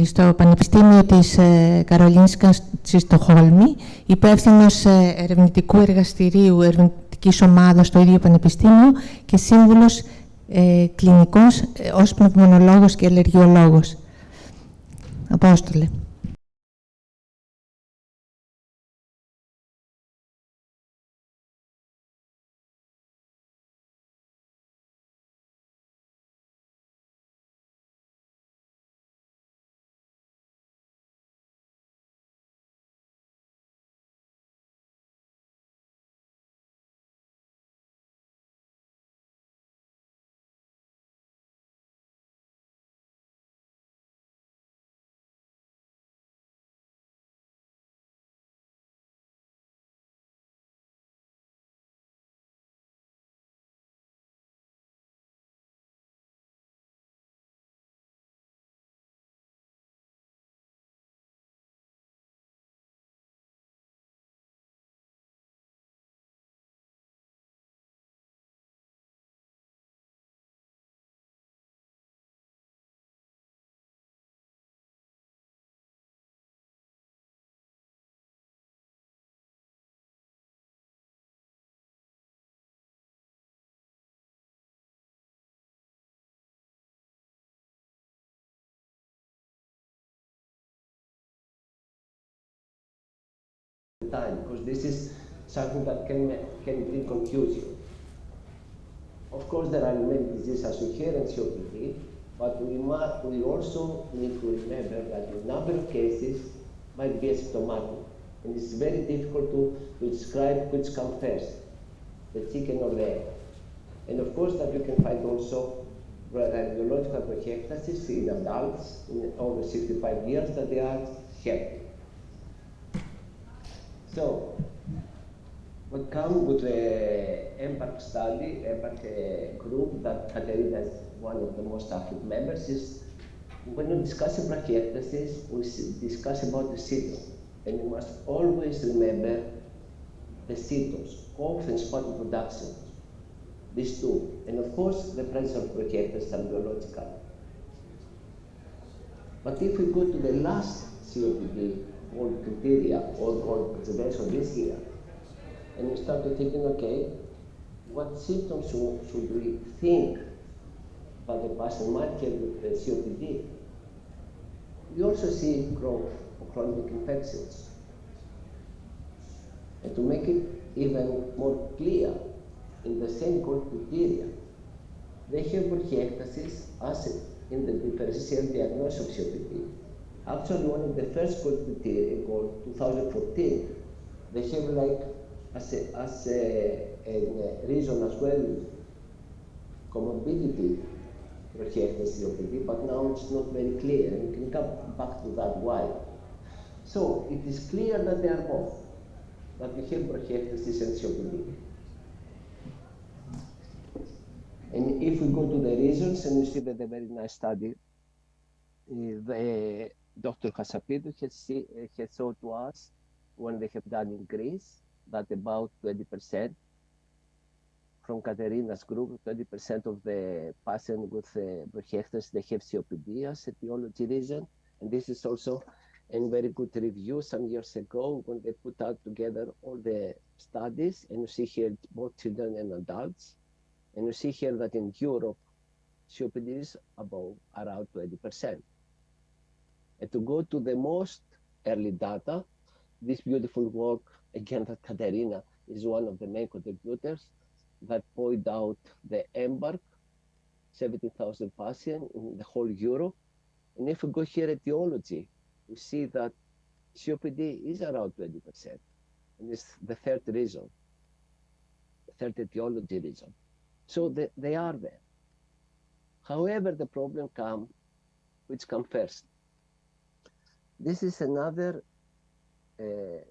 στο Πανεπιστήμιο της Καρολίνσκας στη Στοκχόλμη, υπεύθυνος ερευνητικού εργαστηρίου, ερευνητικής ομάδας στο ίδιο πανεπιστήμιο και σύμβουλος κλινικός ως πνευμονολόγος και αλλεργιολόγος. Απόστολε. Time, because this is something that can bring confusion. Of course, there are many diseases as we hear in COPD, but we also need to remember that a number of cases might be asymptomatic, and it's very difficult to describe which comes first, the chicken or the egg. And of course, that you can find also radiological Βρογχεκτασίες in adults in over 65 years that they are healthy. So, what comes with the EMBARC study, EMBARC group that Katerina is one of the most active members, is when we discuss Βρογχεκτασίες, we discuss about the symptoms. And you must always remember the symptoms, cough and spotting production, these two. And of course, the presence of Βρογχεκτασίες are biological. But if we go to the last COPD, all criteria, all observation this year, and we start to thinking, okay, what symptoms should we think that the patient might have with the COPD? We also see growth of chronic infections. And to make it even more clear, in the same core criteria, they have Βρογχεκτασίες as in the differential diagnosis of COPD. Actually, one of the first core criteria, called 2014, they have like as a reason as well, comorbidity Βρογχεκτασίες COPD, but now it's not very clear, and we can come back to that why. So it is clear that they are both, that we have Βρογχεκτασίες and COPD. And if we go to the reasons, and you see that a very nice study, Dr. Hashapidou has showed to us when they have done in Greece that about 20% from Katerina's group, 20% of the patients with Βρογχεκτασίες, they have COPD as etiology reason. And this is also a very good review some years ago when they put out together all the studies. And you see here both children and adults. And you see here that in Europe, COPD is above around 20%. And to go to the most early data, this beautiful work, again, that Katerina is one of the main contributors, that point out the EMBARC, 70,000 patients in the whole Europe. And if we go here etiology, we see that COPD is around 20%. And it's the third reason, the third etiology reason. So they are there. However, the problem comes, which comes first. This is another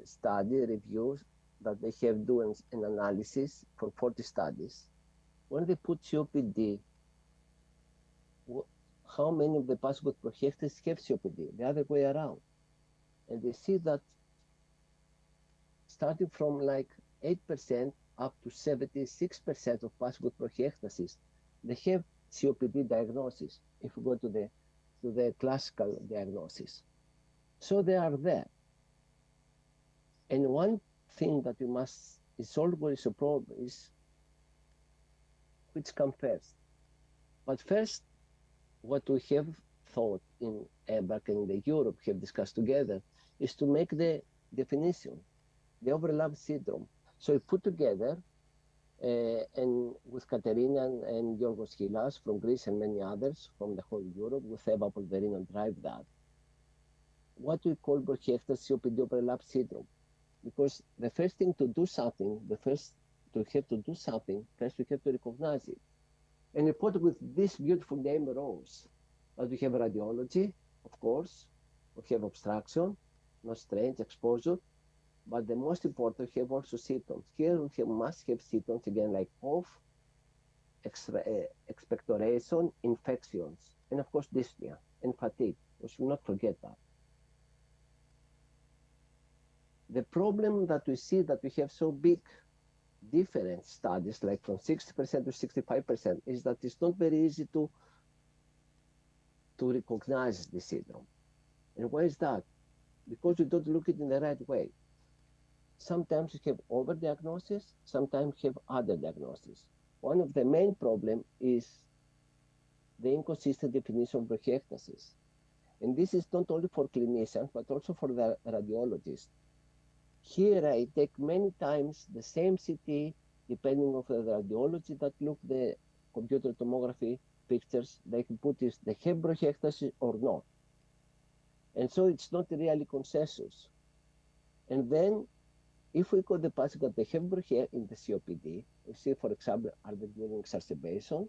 study review that they have done an analysis for 40 studies. When they put COPD, how many of the patients with Βρογχεκτασίες have COPD? The other way around. And they see that starting from like 8% up to 76% of patients with Βρογχεκτασίες, they have COPD diagnosis. If we go to the to the classical diagnosis. So they are there. And one thing that is always a problem is which comes first. But first, what we have thought back in the Europe, have discussed together, is to make the definition, the overlap syndrome. So we put together, and with Katerina and Yorgos Hilas from Greece and many others from the whole Europe, with Eva Polverino drive that, what we call Βρογχεκτασίες COPD overlap syndrome. Because the first thing to do something, first we have to recognize it. And we put with this beautiful name ROSE, that we have radiology, of course, we have obstruction, no strange exposure, but the most important, we have also symptoms. Here we must have symptoms again like cough, expectoration, infections, and of course dyspnea and fatigue. We should not forget that. The problem that we see that we have so big different studies, like from 60% to 65%, is that it's not very easy to recognize the syndrome. And why is that? Because we don't look at it in the right way. Sometimes we have overdiagnosis, sometimes we have underdiagnosis. One of the main problems is the inconsistent definition of Βρογχεκτασίες. And this is not only for clinicians, but also for the radiologists. Here I take many times the same CT, depending on the radiology that look the computer tomography pictures, they can put is they have Βρογχεκτασίες or not. And so it's not really consensus. And then if we got the patient that they have Βρογχεκτασίες in the COPD, we see, for example, are they doing exacerbation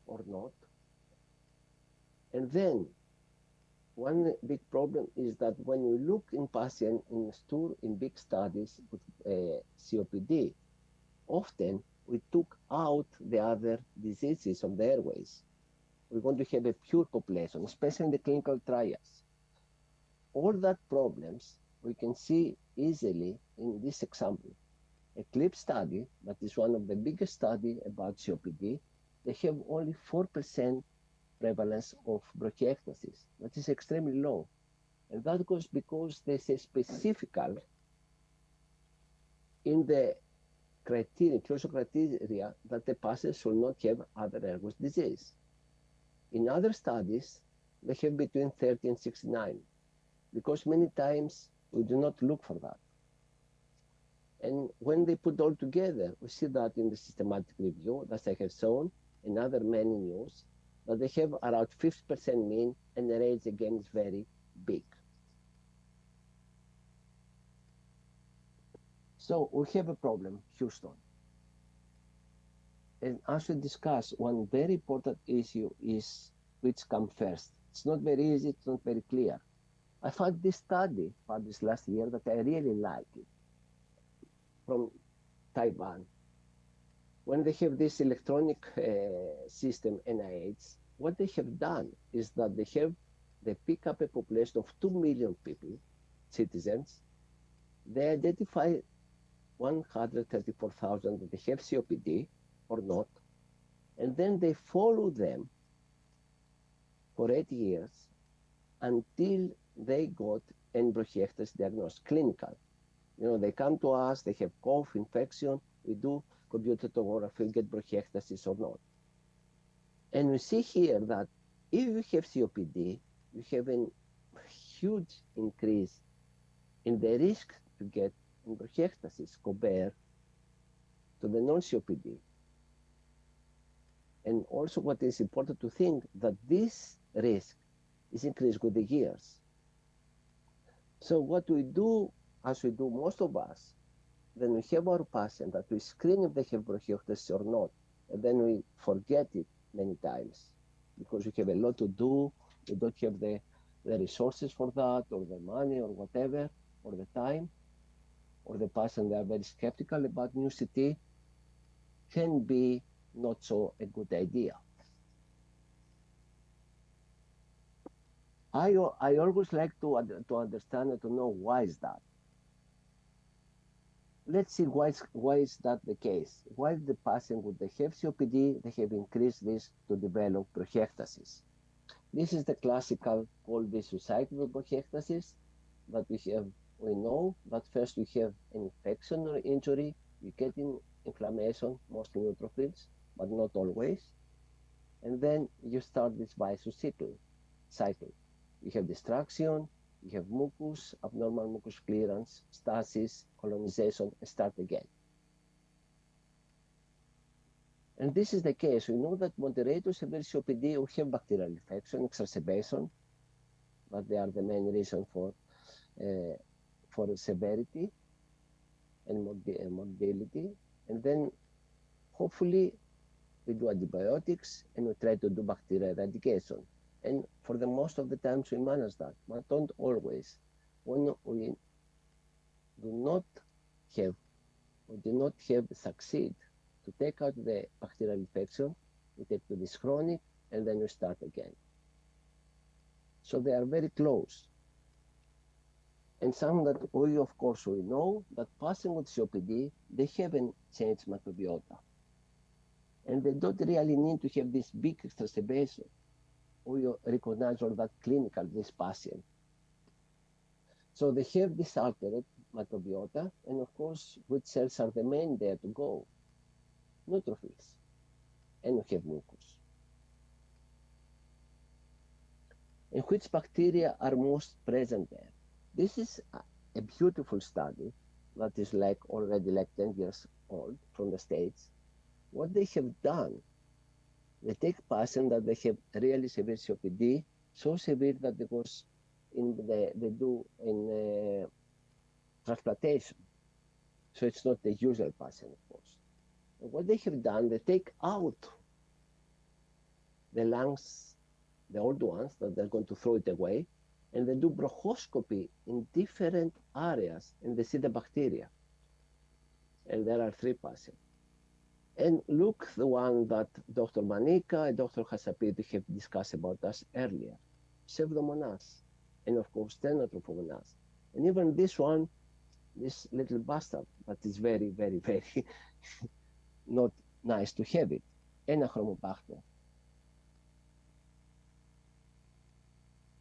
or not? And then one big problem is that when you look in patients in big studies with COPD, often we took out the other diseases of the airways. We want to have a pure population, especially in the clinical trials. All that problems we can see easily in this example. A CLIP study, that is one of the biggest studies about COPD, they have only 4% prevalence of Βρογχεκτασίες. That is extremely low. And that goes because they say specifically in the criteria, inclusion criteria, that the patient should not have other airways disease. In other studies, they have between 30 and 69, because many times we do not look for that. And when they put all together, we see that in the systematic review, that I have shown, and other many news, that they have around 50% mean, and the range again is very big. So we have a problem, Houston. And as we discussed, one very important issue is which comes first. It's not very easy, it's not very clear. I found this study published last year that I really like it, from Taiwan. When they have this electronic system, NIH, what they have done is that they pick up a population of 2 million people, citizens. They identify 134,000 that they have COPD or not, and then they follow them for 8 years until they got an Βρογχεκτασίες diagnosis, clinical. You know, they come to us, they have cough, infection, we do computer tomography, get Βρογχεκτασίες or not. And we see here that if you have COPD, you have a huge increase in the risk to get Βρογχεκτασίες compared to the non-COPD. And also what is important to think that this risk is increased with the years. So what we do, as we do most of us, then we have our patient that we screen if they have Βρογχεκτασίες or not, and then we forget it many times because we have a lot to do, we don't have the resources for that, or the money, or whatever, or the time, or the patient they are very skeptical about new CT, can be not so a good idea. I always like to understand and to know why is that. let's see why is that the case. Why the patient with the have COPD, they have increased risk to develop Βρογχεκτασίες. This is the classical cold vicious cycle of Βρογχεκτασίες that we know that first we have an infection or injury, we get inflammation, mostly neutrophils, but not always. And then you start this vicious cycle. You have destruction, you have mucus, abnormal mucus clearance, stasis, colonization, and start again. And this is the case. We know that moderate to severe COPD will have bacterial infection, exacerbation, but they are the main reason for severity and morbidity. And then hopefully we do antibiotics and we try to do bacterial eradication. And for the most of the times we manage that, but don't always. When we do not succeed to take out the bacterial infection, we take to this chronic and then we start again. So they are very close. And some that we, of course, we know that patients with COPD, they haven't changed microbiota. And they don't really need to have this big exacerbation. We recognize all that clinical, this patient. So they have this altered microbiota, and of course, which cells are the main there to go? Neutrophils, and we have mucus. And which bacteria are most present there? This is a beautiful study that is already 10 years old from the States. What they have done, they take patients that they have really severe COPD, so severe that they do transplantation. So it's not the usual patient, of course. And what they have done, they take out the lungs, the old ones that they're going to throw it away, and they do bronchoscopy in different areas, and they see the bacteria. And there are 3 patients. And look, the one that Dr. Mανίκα and Dr. Χασαπίδου have discussed about us earlier, Pseudomonas, and of course, Stenotrophomonas. And even this one, this little bastard, that is very, very, very not nice to have it, Enachromobacter.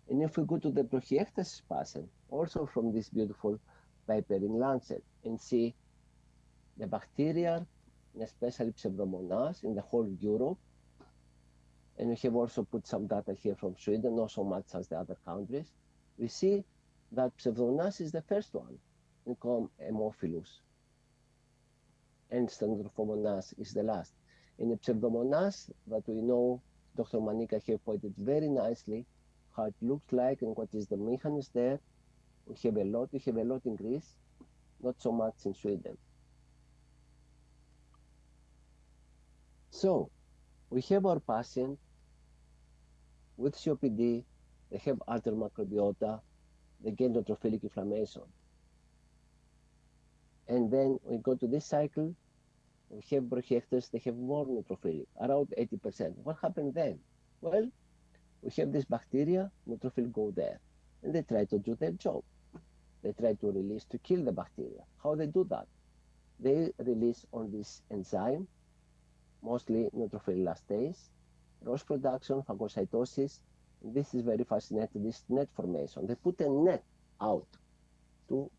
And if we go to the Βρογχεκτασίες patient, also from this beautiful paper in Lancet, and see the bacteria, especially Pseudomonas, in the whole Europe. And we have also put some data here from Sweden, not so much as the other countries. We see that Pseudomonas is the first one, and come Haemophilus. And Stenotrophomonas is the last. In the Pseudomonas that we know, Dr. Mανίκα here pointed very nicely how it looks like and what is the mechanism there. We have a lot in Greece, not so much in Sweden. So we have our patient with COPD, they have altered microbiota, they get neutrophilic inflammation. And then we go to this cycle, we have Βρογχεκτασίες, they have more neutrophilic, around 80%. What happened then? Well, we have this bacteria, neutrophil go there, and they try to do their job. They try to release to kill the bacteria. How they do that? They release on this enzyme, mostly neutrophil elastase, ROS production, phagocytosis. This is very fascinating, this net formation. They put a net out to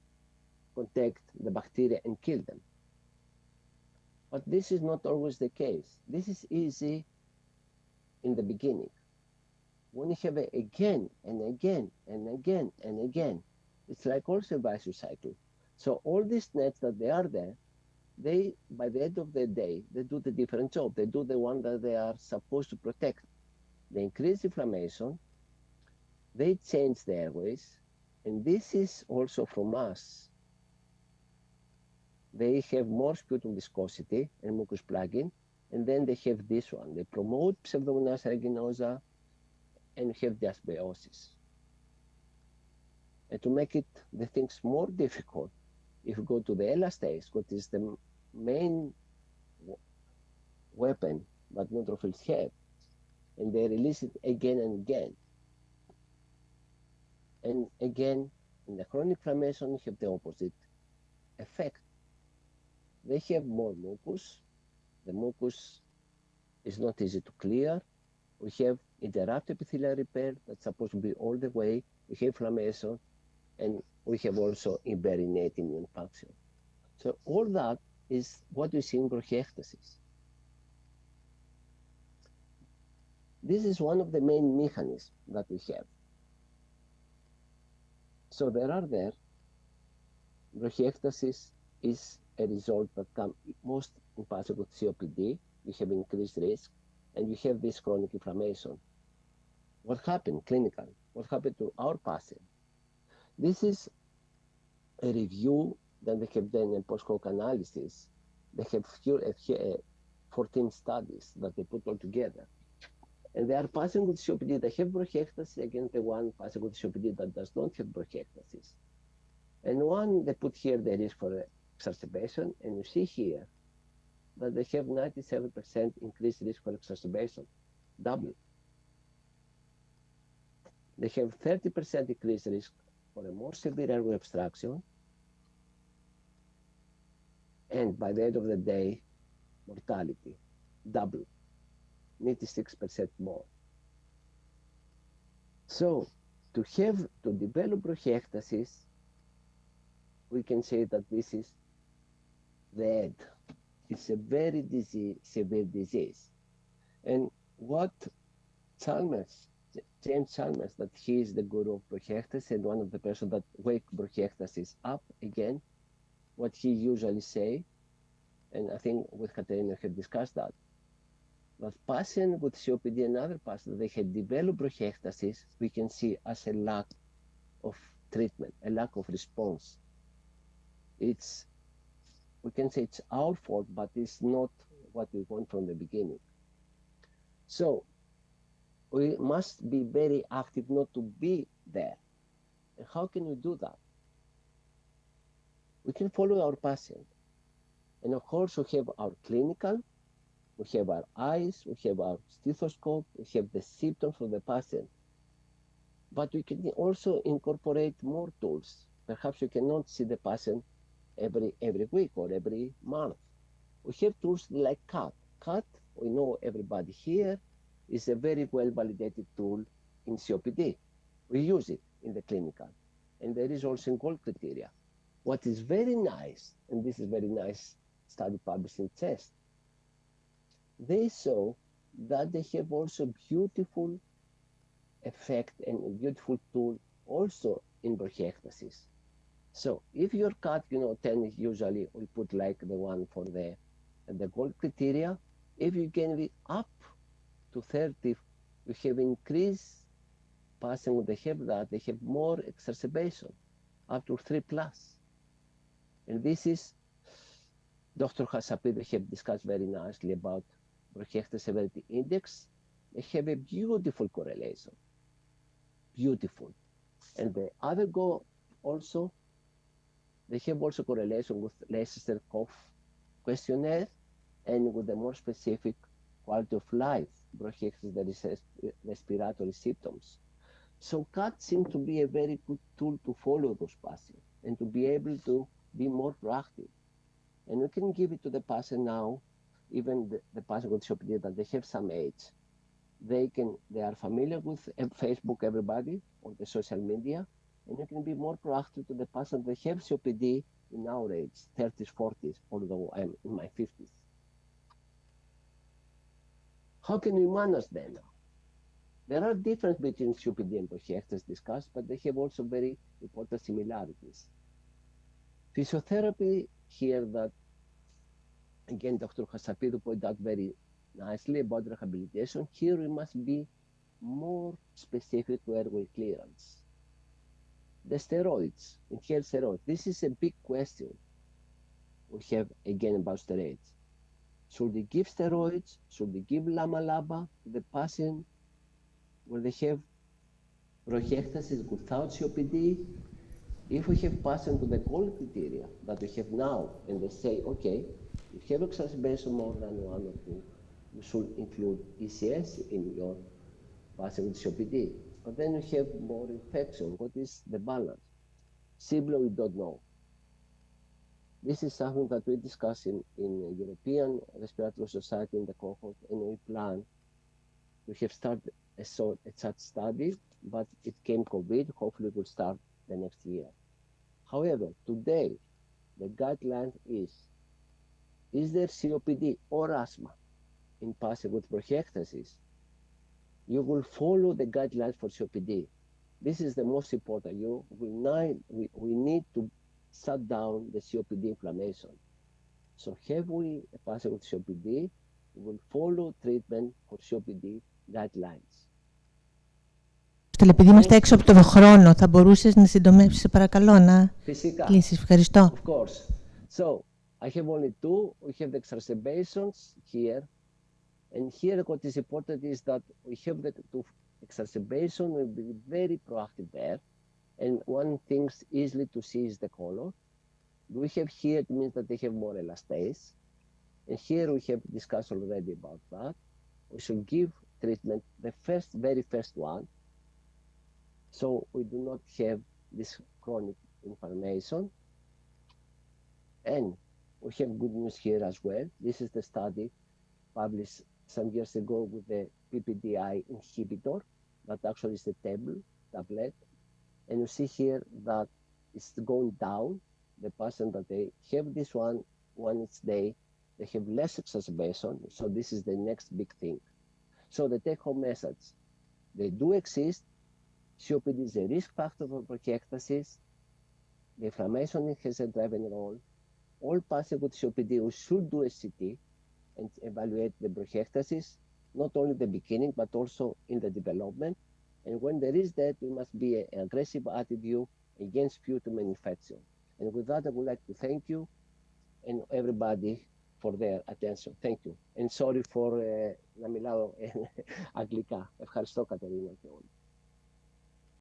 protect the bacteria and kill them. But this is not always the case. This is easy in the beginning. When you have it again and again and again and again, it's like also a vicious cycle. So all these nets that they are there, they, by the end of the day, they do the different job. They do the one that they are supposed to protect. They increase inflammation, they change the airways, and this is also from us. They have more sputum viscosity and mucus plugging, and then they have this one. They promote Pseudomonas aeruginosa and have dysbiosis. And to make it the things more difficult, if you go to the elastase, what is the main weapon that neutrophils have, and they release it again and again. And again, in the chronic inflammation, you have the opposite effect. they have more mucus. The mucus is not easy to clear. We have interrupted epithelial repair that's supposed to be all the way. We have inflammation, and we have also impaired immune function. So all that is what we see in bronchiectasis. This is one of the main mechanisms that we have. So bronchiectasis is a result that comes most in patients with COPD. You have increased risk, and you have this chronic inflammation. What happened clinically? What happened to our patient? This is a review that they have done in post-hoc analysis. They have 14 studies that they put all together. And there are patients with COPD that have bronchiectasis against the one patient with COPD that does not have bronchiectasis. And one, they put here the risk for exacerbation, and you see here that they have 97% increased risk for exacerbation, double. They have 30% increased risk for a more severe airway obstruction, and by the end of the day, mortality, double, 96% more. So to develop bronchiectasis, we can say that this is the end. It's a very severe disease. And what James Chalmers, that he is the guru of bronchiectasis and one of the person that wake bronchiectasis up again, what he usually say, and I think with Katerina have discussed that patients with COPD and other patients, they had developed bronchiectasis, we can see as a lack of treatment, a lack of response. We can say it's our fault, but it's not what we want from the beginning. So we must be very active not to be there. And how can we do that? We can follow our patient. And of course, we have our clinical, we have our eyes, we have our stethoscope, we have the symptoms of the patient. But we can also incorporate more tools. Perhaps you cannot see the patient every week or every month. We have tools like CAT. CAT, we know everybody here, is a very well-validated tool in COPD. We use it in the clinical. And there is also in gold criteria. What is very nice, and this is very nice study published in CHEST, they saw that they have also beautiful effect and a beautiful tool also in bronchiectasis. So if your CAT, 10 usually we put like the one for the gold criteria. If you can be up to 30, you have increased patients that have that, they have more exacerbation, up to 3+. And this is, Dr. Hashapideh have discussed very nicely about bronchiectasis severity index. They have a beautiful correlation, beautiful. And the other go also, they have also correlation with Leicester cough questionnaire and with the more specific quality of life, bronchiectasis, that is respiratory symptoms. So CAT seems to be a very good tool to follow those patients and to be able to be more proactive. And we can give it to the patient now, even the patient with COPD that they have some age. They are familiar with Facebook, everybody, or the social media, and you can be more proactive to the patient that have COPD in our age, 30s, 40s, although I'm in my 50s. How can we manage them now? There are differences between COPD and bronchiectasis discussed, but they have also very important similarities. Physiotherapy here that, again, Dr. Hashapideh pointed out very nicely about rehabilitation. Here we must be more specific to airway clearance. The steroids, inhaled steroids, this is a big question we have again about steroids. Should they give steroids? Should they give lama-laba to the patient where they have bronchiectasis without COPD? If we have patients with the gold criteria that we have now, and they say, okay, you have exacerbation more than 1 or 2, you should include ECS in your patient with COPD. But then you have more infection. What is the balance? Simply, we don't know. This is something that we discuss in European Respiratory Society in the cohort, and we plan to have started such study, but it came COVID. Hopefully, we'll start the next year. However, today, the guideline is there COPD or asthma in patients with bronchiectasis? You will follow the guidelines for COPD. This is the most important. We need to shut down the COPD inflammation. So have we a patient with COPD, we will follow treatment for COPD guidelines. Επειδή είμαστε έξω από το χρόνο, θα μπορούσες να συντομεύσεις, παρακαλώ, να κλείσεις. Ευχαριστώ. Of course. So, I have only two. We have the exacerbations here. And here what is important is that we have the two exacerbation, will be very proactive there. And one thing easily to see is the color. We have here, it means that they have more elastase. And here we have discussed already about that. We should give treatment, the very first one, so we do not have this chronic inflammation. And we have good news here as well. This is the study published some years ago with the PPDI inhibitor, that actually is a tablet. And you see here that it's going down. The patient that they have this one each day, they have less exacerbation. So this is the next big thing. So the take-home message, they do exist. COPD is a risk factor for bronchiectasis. The inflammation has a driving role. All patients with COPD, we should do a CT and evaluate the bronchiectasis, not only the beginning, but also in the development. And when there is that, we must be an aggressive attitude against sputum infection. And with that, I would like to thank you and everybody for their attention. Thank you. And sorry for να μιλάω αγγλικά. Ευχαριστώ, Κατερίνα και όλοι.